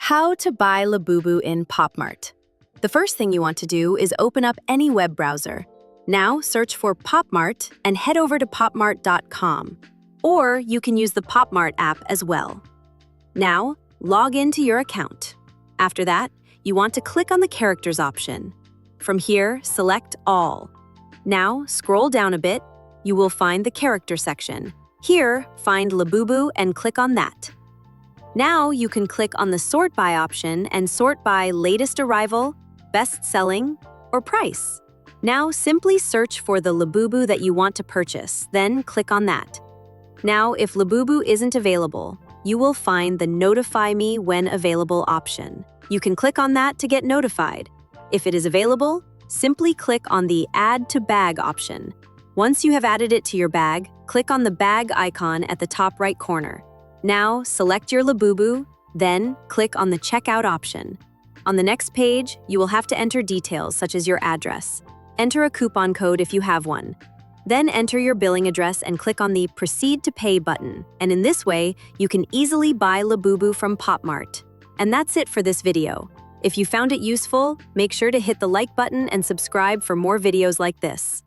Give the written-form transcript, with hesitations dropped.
How to buy Labubu in Popmart. The first thing you want to do is open up any web browser. Now search for Popmart and head over to popmart.com. Or you can use the Popmart app as well. Now, log into your account. After that, you want to click on the characters option. From here, select All. Now, scroll down a bit. You will find the character section. Here, find Labubu and click on that. Now you can click on the Sort By option and sort by latest arrival, best selling, or price. Now simply search for the Labubu that you want to purchase, then click on that. Now, if Labubu isn't available, you will find the Notify Me When Available option. You can click on that to get notified. If it is available, simply click on the Add to Bag option. Once you have added it to your bag, click on the bag icon at the top right corner. Now, select your Labubu, then click on the Checkout option. On the next page, you will have to enter details such as your address. Enter a coupon code if you have one. Then enter your billing address and click on the Proceed to Pay button. And in this way, you can easily buy Labubu from Popmart. And that's it for this video. If you found it useful, make sure to hit the like button and subscribe for more videos like this.